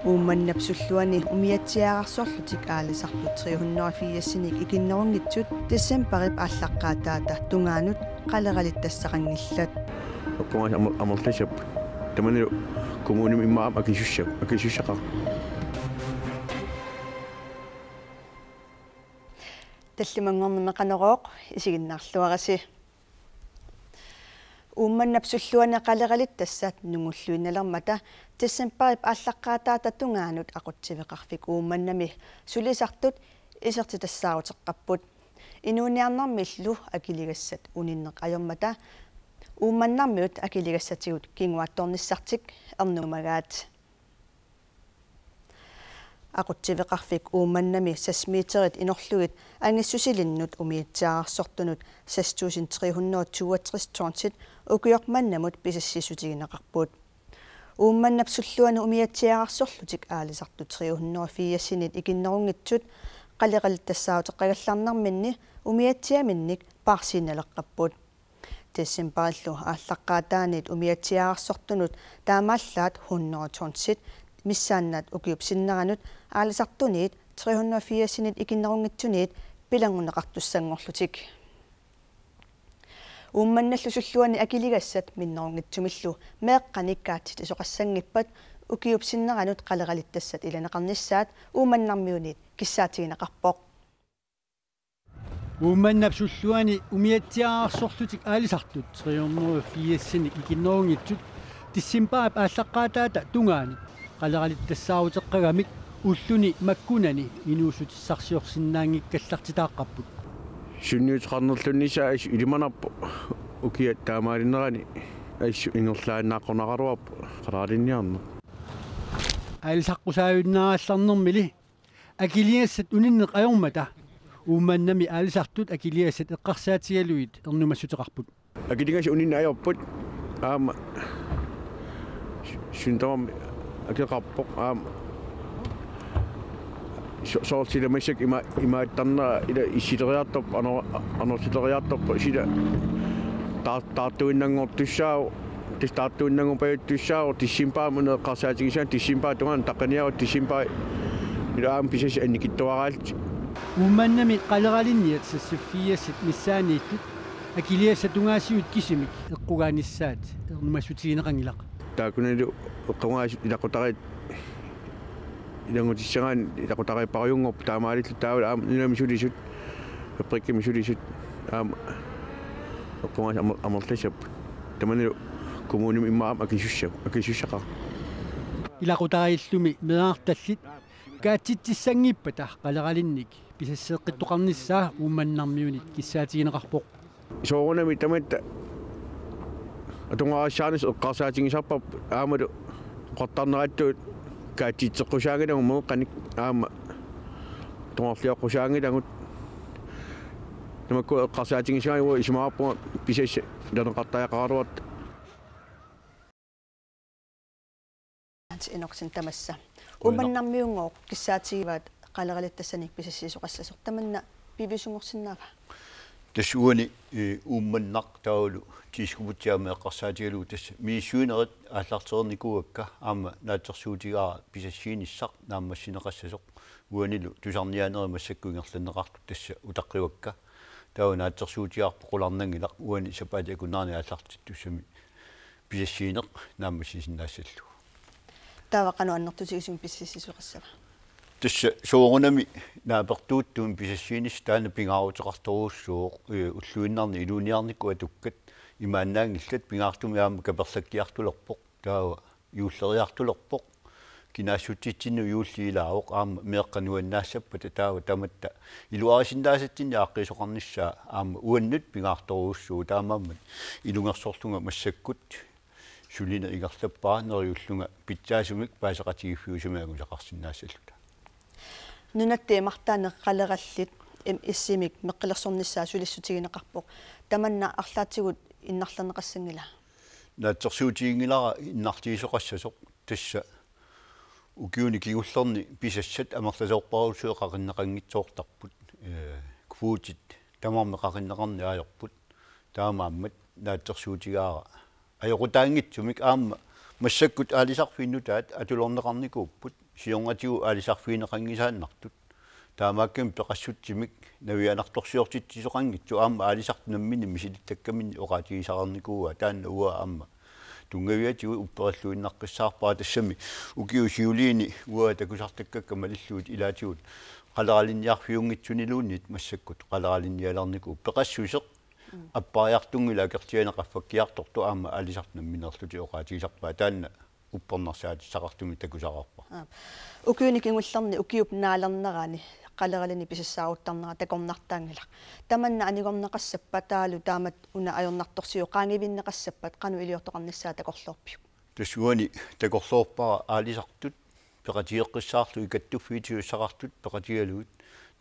Uumannapsulluani umiatsiaarsorlutik aalisartu 380-sinik ikinnerungitsut Decemberip ааllaqqaataata tungaanut qalералиттассақангилlat Okkumas amortashap tamanilu kommunum immaam akishushaqa таллимангорнеме канерооq исигиннаарлуараси уумманнапсуллуане qalералиттассаат нунгуллуинналермата Decemberip ааllaqqaataata tungaanut aqutsivеqarfik uumannami sulisartut isертитассаарутеққаппут инуниарнармиллу акилигассат униннеқ ajormata uumannarmiut akiligassatigut kinguattornissartik ernumaгаат aqutsivеqarfik uumannami sasmiiterit inorlugit angissусилиннут умиитсаарсортунут 6362 tonsit ukiormannamut pisassisutigineqarput uumannapsulluani umiatsiaarsorlutik aalisartu 304-sinit ikinnerungitsut qalералиттассаутеққагалларнарминни умиатсиаминник парсиинналеққаппут Decemberилlu ааllaqqaataanit umiatsiaarsortunut taamallaat 100 tonsit missannat ukiupsinneranut aalisartuniit 304-sinit ikinnerungitsuniit pilanguneqartussangorlutik uumannallusulluani akiligassat minnerungitsumillu meeqqanikkaatsit isoqassangippat ukiupsinneranut qalералиттассат иланеқарнissaat uumannarmiunit kissaatigинеқарпоq uumannapsulluani umiatsiaarsorlutik aalisartut 304-sinik ikinnerungitsut Decemberip ааllaqqaataata tungaani qalералиттассаарутеққагамик уллуни маккунани инуусутиссарсиорсиннаангиккаллартитааққарпут sunniutqarnerlunnisaa ilimанарпу ukиат таамаалинерани ассу ингерлааннааққунақаруарпу қалаалинниарне аалисаққусааюннааалларнэрмили акилиассат униннеқ ajormata uumannami aalisartut akiliassat eqqarsaatigaluit ernumassutеқарпут акилигас унинна ajorput аама сунтам акеқарпоқ аама соортилемассак имааттарнера ила иссилериартоп анортилериартоп сила таартуиннангортуссаау таартуиннангупаюттуссаау тиссимпаамуне эққарсаатигисаан тиссимпаа тугаан таққаниару тиссимпаа илаам писас анникиттуараалт uumannami qalералинниат сассуффиассат миссаанииттут акилиассатунгаасиут кисимик эққугааниссаат ернумассутигинеқангилақ таакуналу эққунгаас илақутарит илангутиссагаан илақутарииппариунгорп таамаалиллу таавал аама нунамисулисут фабриккимисулисут аама эққунгаас амерласап таманалу kommunum immaam akishushaqa илақутарииллуми меаарталлит каатситсангиппата қалералинник писассеэққиттоқарниссаа уумманнармиунит киссаатигинеқарпоқ соорунами таматта атунгаассаанис эққарсаатигисарпап аамалу qottарнератtuut каатситсеққусаагилагу меэққаник аама тунгарлиоққусаагилагут намакку эққарсаатигисаагуа исмаарпуга писасса иланеқартаяқаруат иноксин тамасса uumannarmiungoq kissaatigivaat qalералиттассаник писассисоқассасор таманна пивисунгорсиннаава тасуани уумманнақ таулу тискубутиаме эққарсаатигалу тасса мииссуинерит ааллартерникуакка аама наатсерсуутигаа писассииниссақ нааммассинеқассасоқ уанилу тусарниаанери массаккуингерланнеқарту тасса утаққивакка тау наатсерсуутиаарпо қуларнангилақ уани сапаати акунаарни ааллартит туссами писассиинеқ нааммассисиннаассаллу таавақану аннертутигисум писсисисоқассава тасса соорунами наапертууттуун писассиинис таана пингаарутеқарторууссууқ уллуиннарни илуниарникуа туккат имааннаангиллат пингаартуми аама каперлаккиартулерпоқ таава юуллериартулерпоқ кинаассутитсинну юуллиилаавоқ аама меэққануаннаассаппата таава таматта илуарисиндаасатсинни ааққисоқарниссаа аама уаннут пингаарторууссуу таамааммат илунгерсорлунга массаккут сулина игарлаппаа нериуллунга питсаасумик паасеқатигиффиусумаагу сақарсиннаассаллута нунатте мартаане қалераллит иссимик меққилерсорниссаа сулиссутигинеқарпоқ таманна арлаатигут иннарланеқассангила наатсерсуутигингилара иннартигисоқассасоқ тасса укиуни кигуллерни писассат амерласоорпарусуэқариннеқангитсоортарпут квуутит тамармеқариннеқарни аажорпут таамааммат наатсерсуутигаара ajorutaangitsumik aamma massakkut aalisarfiinnutaat atulorneqarnikuupput sionngatigu aalisarfiineqangisaannartut таамаакким пеқассутсимик навианарторсиортитсисоқангитсу аама аалисартнаmmини мисилиттаккамини оqaатигисақарникууа таанна уа аама тунгавиатигу уппераллуиннаққиссаарпаа тассами укиу сиулиини уа такусартаккакка малиллуут илаатигут қалералинниарфиунгитсунилууннит массаккут қалералинниаларникуу пеқассусеқ аппариартунгила кертианеқарфаккиарторту аама аалисартнамминерлути оqaатигисарпаа таанна уппернарсаат сақартуми такусақарпа укиуникингуллерни укиуп наалернерани қалералини писассааруттарнера такорнартаангила таманна анигорнеқассаппа таалу таамат уна ajornartorsiu qaangivinneqassappat qanu iliortoqarnissaa takorlorpiu тассуани такорлоорпара аалисартут пеқатиеққиссаарлу икаттуффиитиуссақартут пеқатигалуут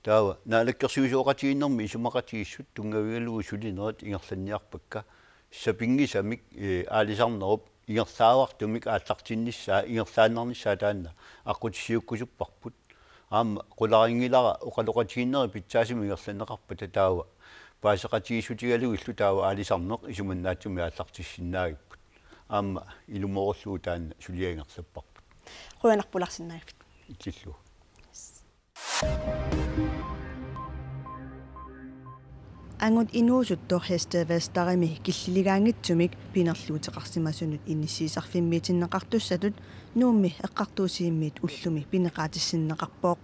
таава наалаккерсуусооқатигиннэрми исумақатигиссут тунгавигалугу сулинерат ингерланниарпакка сапингисамик аалисарнеруп ингерлаавартумик ааллартиннissaa ингерлааннарнissaa таанна аққутиссиуккусуппарпут аама қуларингилара оқалоқатигиннери питсаасими ингерланнеқарпа татаава паасеқатигиссутигалугу иллу таава аалисарнеқ исуманнаатсуми ааллартиссиннаагиппут аама илумоорлуу таанна сулиангерлаппарпут quyanarpularsinnaagit итиллу ангут инуусуттор хестевестарими киллилигаангитсумик пинерлуутеқарсимасунут иннисиисарфиммиитиннеқартуссатут нуумми эққартуусииммиит уллуми пинеқаатиссиннеқарпооқ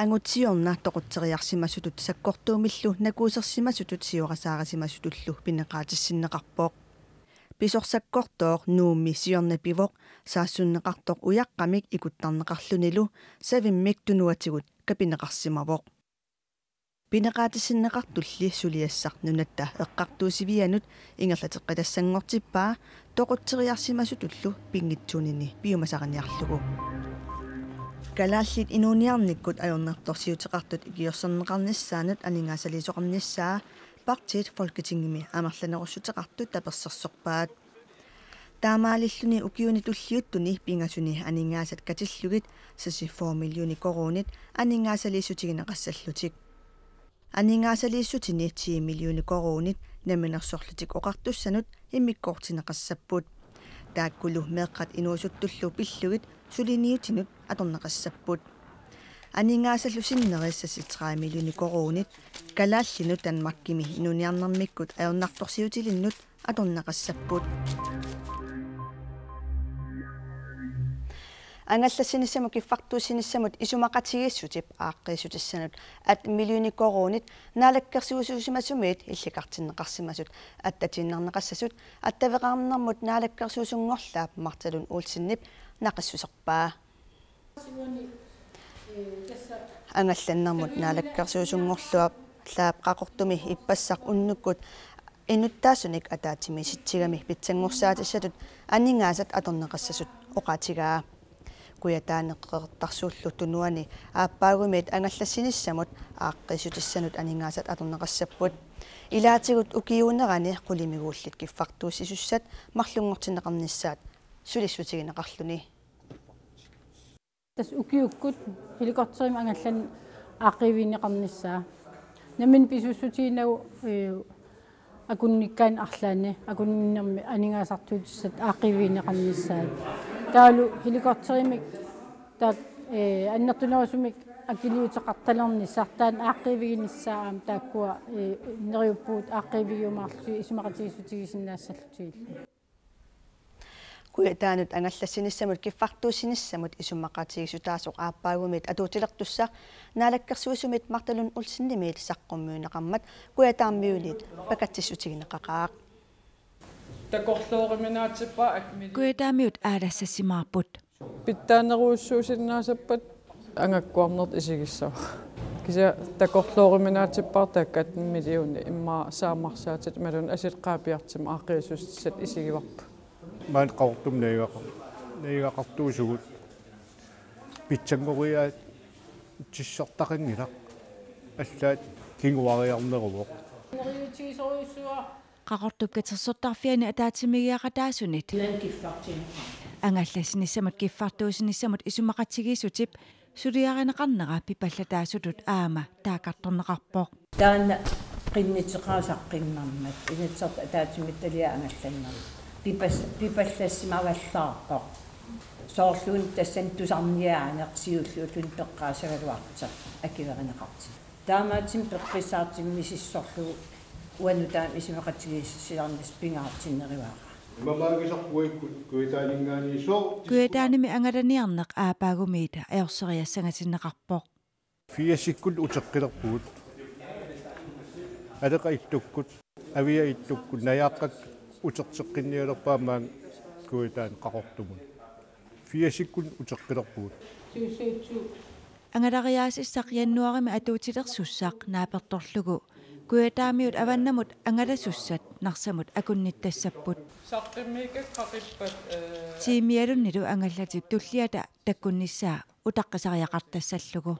ангутсиорна тоқутсериарсимасутут саккортуумиллу накуусерсимасутут сиорасаарасимасутуллу пинеқаатиссиннеқарпооқ писорсаккортоор нуумми сиорна пивоқ саассуннеқартоқ уяққамик икуттарнеқарлунилу савиммик тунуатигут капинеқарсимавоқ пинеқаатиссиннеқартулли сулиассар нунатта эққартуусивианут ингерлатеққитассангортиппаа тоқутсериарсимасутуллу пингитсунини пиумасараниарлугу калааллит инуниарниккут ajornartorsiutеқартут игиорсернеқарниссаанут анингаасалисоқарниссаа партиит folketingimi амерланеруссутеқартут таперсерсорпаат таамаалиллуни укиуни туллиуттуни пингасуни анингаасат катиллугит саси 4 миллиони коронит анингаасалиссутигинеқассаллутик анингаасалииссутини 10 миллиони коронит наминерсорлутик оқартуссанут иммиккоортинеқассаппут тааккулу меэққат инуусуттуллу пиллугит сулиниутинут аторнеқассаппут анингаасаллусиннериссаси 3 миллиони коронит калааллину танмаккими инуниарнэрмиккут ajornartorsiutilиnnут аторнеқассаппут ангаллассинissаму киффартуусинissамут исумақатигиссутип ааққиссутиссанут ат миллиони коронит наалаккерсуусуусимасумиит илликартиннеқарсимасут аттатиннарнеқассасут аттавеқарнэрмут наалаккерсуусунгорлаап марталун уулсиннип нақиссусерпаа ангалланнэрмут наалаккерсуусунгорлуап лаап қақортуми иппассақ уннуккут инуттаасуник атаатими ситсигами питсангорсаатиссатут анингаасат аторнеқассасут оқаатигаа куятаанеққертарсууллу тунуани ааппаагумиит ангаллассиниссамут ааққисутиссанут анингаасат аторнеқассаппут илаатигут укиунерани қулимигууллит киффартуусисуссат марлунгортинеқарниссаат сулиссутигинеқарлуни тас укиуккут хеликоптерим ангаллан ааққивинеқарниссаа намин писуссутигинагу акунниккаан арлаани акунниннэрми анингаасартуутиссат ааққивинеқарниссаа таалу хеликоптеримик таат аннертунерусумик акилиутеқарталерни сартаан ааққивигиниссааам тааккуа нериуппуут ааққивигиумаарлу исумақатигисутигисиннаассаллутигил куятаанут ангаллассиниссамут киффартуусиниссамут исуммақатигисутаасоқ ааппаагумит атуутилертуссаа наалаккерсуусумит марталун улсиннимиит саққуммуунеқармат куятааммиулит пакатсисутигинеқақаақ такорлоориминаатиппа акми куятаамиут аалассассимаарпут питтаанеруussуусиннаасаппат ангаккуарнерт исигиссава кися такорлоориминаатиппар таккат милиуни имма саамарсаатит малун асилқаапиартима ааққиусуссат исигиварпа маан қаортум наигақартуусугут питсангориаат тиссертақингилақ аллаат кингуариарнерувоқ qaqortup katersortarfiani ataatimigiaqataasунит ангаллассинissамут киффартуусинissамут исумақатсигиисутип сулиаринеқарнера пипаллатаасутут аама таакарторнеқарпоқ таанна qinniteqaasaqqinnarmat initsert ataatimittaliaangallannerlu pipallaassimavallarpoq soorluun tassan tusarniaaneqsiulluullun peqqaasagaluarta akiverineqarti taamaatim peqqissaartimmisissorlu uanutaan isimeqatigiissilarnis pingaartinneriuaqa Kuetaanimi angalaniarneq aapaagumiita ajorseriassangatineqarpoq Fiasikkut uteqqilerpuut Adeqa ittukkut avia ittukkut nayaqqak uterteqqinnialerpaamaan kuitaan qaqortumun Fiasikkut uteqqilerpuut Angalariaasissaqyannuarimi atuutilersussaq naapertorlugu kuetaamiut avannamut angalasussat narsamut akunnittassaput Saqqimmiikak qaqippat tiimialunnilu angallatip tulliata takkunnissaa utaqqisariaqartassallugu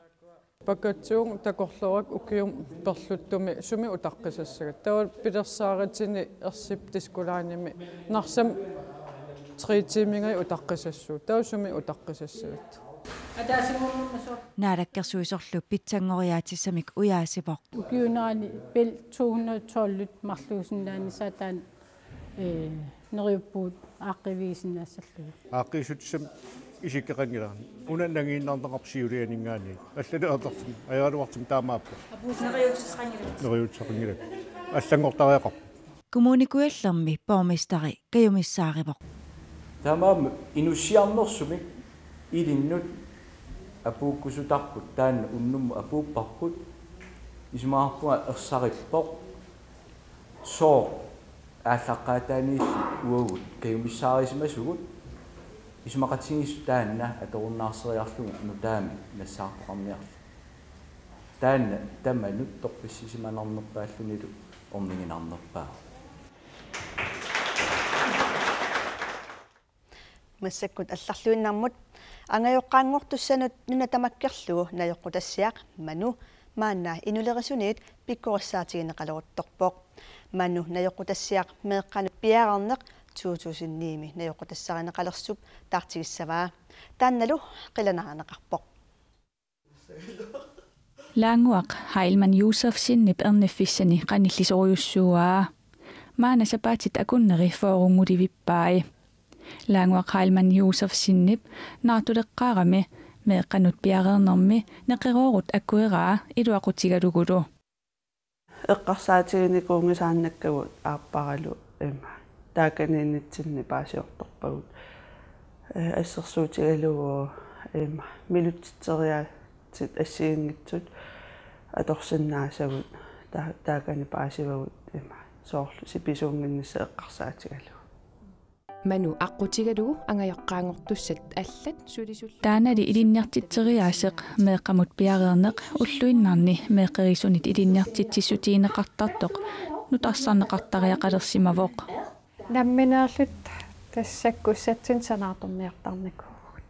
Pakatsuung takorlorak ukium perluttumi sumi utaqqisassagat tawal pilersaaratini ersip tiskulaanimi narsam 3 tiimingai utaqqisassuut taw sumi utaqqisassagat Naalakkersuisorlu pitsangoriaatissamik ujaasipoq ukiunaani pel 212 marluusinnaani sataan neriuppuut aaqiviisinnaassallugu Aaqqiisutsam isиккеқангиларни унаннагииннартеқарсиулианингаани аллалу атерсим аяралуартим таамааппа нериутсақингилак аллангортариақар Kommunikuallermi borgmesteri kajumissaaриpoq Tamaam inussiarnersumik ilinnut apuukkusutarput taanna unnummu apuupparput ismaarpunga ersarippoq soo ааllaqqaataaniilli uagut kajumissaarismasugut ismaqatigisu taanna atorunnaarсериарлугу nutaami nassaarpoqarniarlu taanna tamanut torpissimanarnerpaallunilu orninginarnerpaa массаккут алларлуиннармут ангаёққаангортуссанут нунатамаккерлугу наёққутассиақ ману маанна инулерисунит пиккориссаатигинеқалерутторпоқ ману наёққутассиақ меэққанут пиаарнеқ 2009-ми наёққутассаринеқалерсуп таартигиссаваа таанналу қиланаарнеқарпоқ Laanguaq Heilman Josefsinnip erniffissani qanillisoriussuaa maana sapaatit akunneri foorungudivippai Laanguaq Heilman Josefsinnip naartuleqqaarami meeqqanut piareernermi neqeroorut akkueraa iluaqutigalugulu eqqarsaatiginikuungisaannakkagut aapparalu ima taakaniinnitsinni paasiortorpagut assersuutigalugu ima milutitteriaatit assiingitsut atorsinnaasagut taakani paasivagut ima soorlu sipisuunginnissa eqqarsaatigalu Manu aqutigalugu angajoqqaangortussat allat sulisull taanali ilinniartitteriaaseq meeqqamut piareerneq ulluinnarni meeqqerisunit ilinniartitsissutiineqartartoq nutarsarneqartariaqalersimavoq намминеерлут тассаккуссатсин санаарторниартарнакуут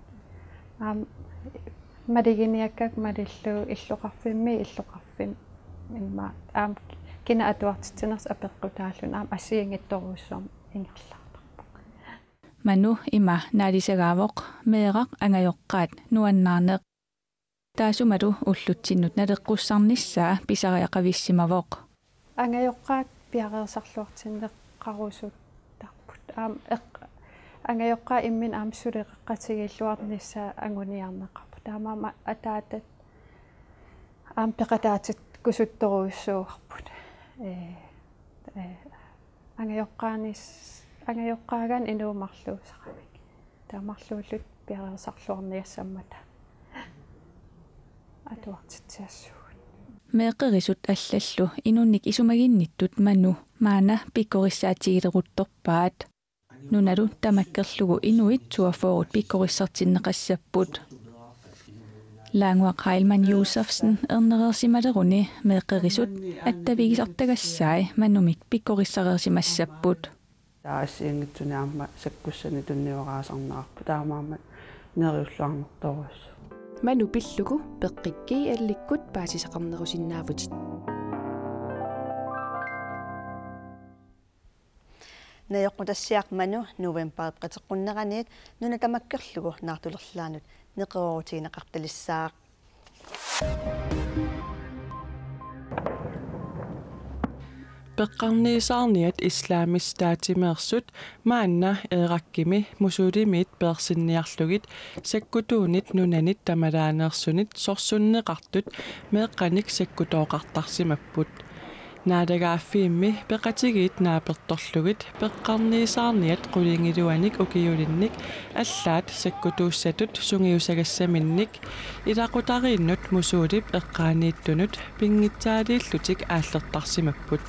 малигиниаккак малиллу иллоқарфимми имма кина атуартитсинерс апеққутааллун ассиингитторуссуам ингерлаа Manu ima naalisagaavoq meeqaq angajoqqaat nuannаарneq taasumatu ulluttinnut naleqqussarnissaa pisariaqavissимавоq angajoqqaak piareersarluartinneqqarusuttarput angajoqqaa immin suleqatigilluarnissaa anguniarneqarput taamaama ataatat peqataatit kusuttoruussuuqarput angajoqqaagan inuumarluusaqamik taamarluullut piareersarluarniassammata atuartitsiassuut meeqerisut allallu inunnik isumaginnittut manu maana pikkorissaatigileruttorpaat nunalu tamakkerlugu inuitsuafoorut pikkorissartinneqassapput Laanguaq Heilman Josefsen ernerersimaleruni meeqerisut attavigisartagassai manumik pikkorissareersimassapput taassiingitsunaamma sakkussani tunnioraasaarnaarpu taamaama neriulluarnertorus Manu pillugu peqqikki allikkut paasisaqarnerusinnaavutit наёққутассиақ ману новембер qatiqqunneqaniit nunatamakkerlugu naartulerlaanut neqeroorutiineqartalissaaq peqqarniisaarniat islaamistaatimeersut maanna eerakkimi musulimit persinniarlugit sakkutuunit nunanit tamalaaneersunit sorsunneqartut meeqqanik sakkutooqartarsimapput naadagaaffiimmi peqatigit naapertorlugit peqqarniisaarniat qulingiluanik ukiulinnik allaat sakkutuussatut sungiusagassaminik ilaqutariinnut musulip eqqaaniittunut pingitsaaliillutik aallertarsimapput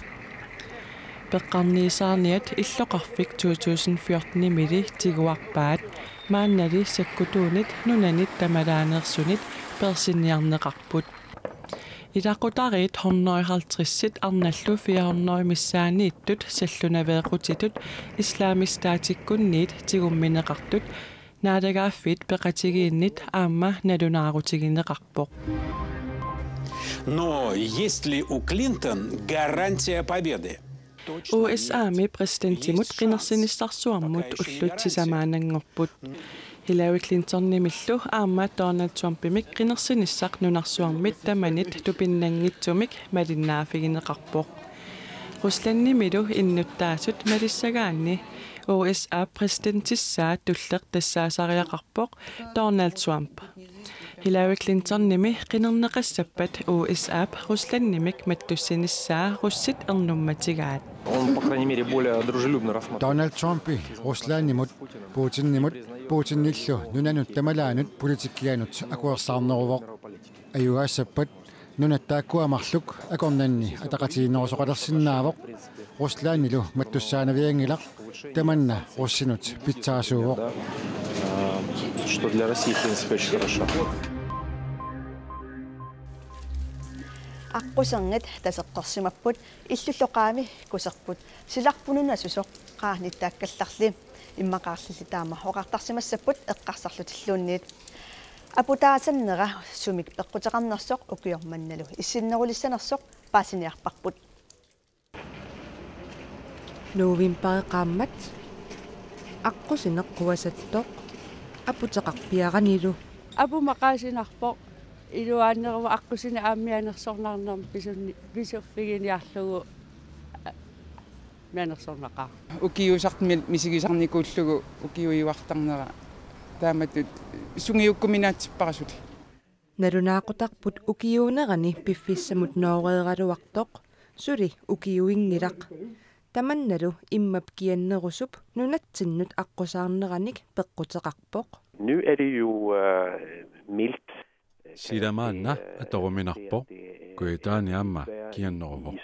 peqqarniisaarniat illoqarfik 2014 mili tiguarpaat maannali sakkutuunit nunanit tamalaaneersunit persinniarneqarput ilaqutariit 150 arnallu 400 missaaniittut sallunaveequtitut islaamistaatikkunniit tigummineqartut naadagaaffit peqatigiinnit aamma nalunaarutigинеqarpoq. Но есть ли у Клинтон гарантия победы? USA-ми президентимут qinерсинissarsuarmut уллутсисамаанангорпут Hillary Clinton-nimillu aamma Donald Trump-imik qinерсинissaq nunarsuarmit tamanit tupinnanngitsumik malinnaafigineqarpoq Russlandnimilu innuttaasut malissagaanni USA presidentissaa tulleq tassaasariaqarpoq Donald Trump Hillary Clinton-nimi qinerneqassappat USA Russlandnimik mattussinissаа russit ernummatigaat Он, по крайней мере, более дружелюбно рассматривает. Donald Trump, Russlandнимут, Putin-ниллу, нунанут тамалаанут политиккианут акуерсаарнерувоq аюгаассаппат нунаттааккуамарлук акорнанни атақатииннерусоқалерсиннаавоq Russlandнилу маттуссаанавиангилақ таманна руссинут питсаасуувоq. Что для России, в принципе, очень хорошо. Аққусангат тасеққарсимаппут иллуллоқаами кусерпут силарпунуна сусоқ қаанниттааккалларли иммақаарлили таама оқартарсимассаппут эққарсарлутиллуунниит апутаасаннера сумик эққутеқарнерсоқ укиорманналу иссиннерулиссанерсоқ паасиниарпарпут новимпаеқааммат аққусинеққуасаттоқ апутеқарпиаранилу апумақаасинарпоқ илуааннерва аққусини ааммианерсорнаарнерм писуффигиниарлугу мианерсорнақаа укиусартми мисигисарникууллугу укиуивартарнера тааматут сунгиуккуминаатсиппарасут налунаақутарпут укиуунерани пиффиссамут ноореералуартоқ сули укиуингилақ таманналу иммап кианнерусуп нунатсиннут аққусаарнераник пеққутеқарпоқ Nu er det jo mildt. Sidamaanna atoruminarpo kuitaani amma kianneruvo.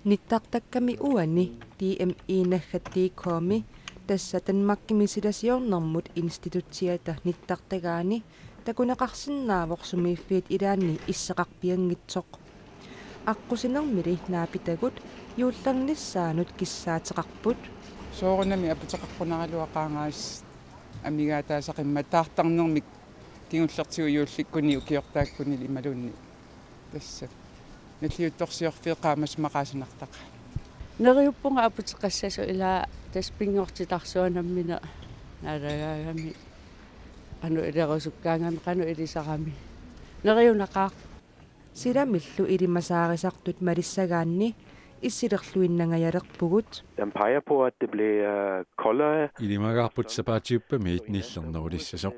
Nittaqtakkami uani TMI-naggattiikkoami tassa Danmarkimisilaasiornermut institutsiata nittaqtagaani takuneqarsinnaavoq sumiiffiit ilaanni isseqarpiangitsoq аққусинермили наапитагут юуллернissaanut киссаатеқарпут соорунами апутеқарпунаралуақаангаас амигаатаасақимма таартарнермик кигуллертигу юулликкуни укиортааккуни ималуунни тасса наллиутторсиорфиеқаамас мақаасинартақа нериуппунга апутеқассасу илаа таспингортитарсуанаммина налагаагами ану илерусуккаангами қану илисарами нериунақаа силамиллу илимасаарисартут малиссагаанни иссилерлуиннангаяалерпугут Den peger på at det blev koldere. Ilimagaarput sapaatiuppami itnillernerulissasuq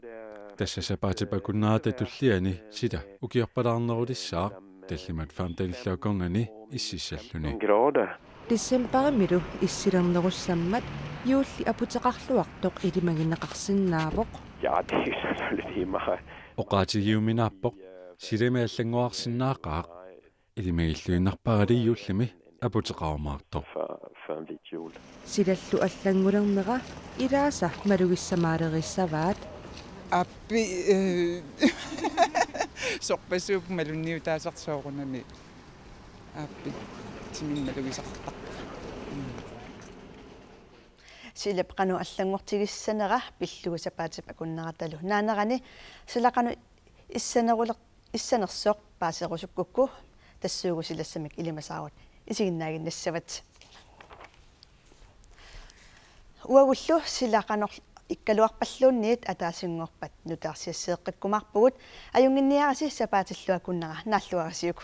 тассасапаатипакуннаата туллиани сила укиорпалаарнерулиссаа таллимат фаамталиллаукорнани иссиссаллуни диссембаримилу иссилернеруссаммат юулли апутеқарлуартоқ илимагинеқарсинаавоқ Ja, det er selvfølgelig lige meget. оqaatigiuminaappoq силимааллангуарсинаақаа илимагиллуиннарпаралиюуллами апутеқарумаарто силаллу аллангулернера илааса малугиссамаалериссаваат аппи сорпасууп малунниутаасартсоорунами аппи тиминналугисартар силапқану аллангортигиссанера пиллугисапаатип акуннараталу наанерани силақану иссанерсоқ паасерусуккукку тассуугусилассамик илимасаарут исигиннаагиннассават уагуллу силақанор иккалуарпаллуунниит атаасингорпат нутаарсиассеэққиккумарпугут аюнгинниараси сапаатиллуакуннера нааллуарасиуку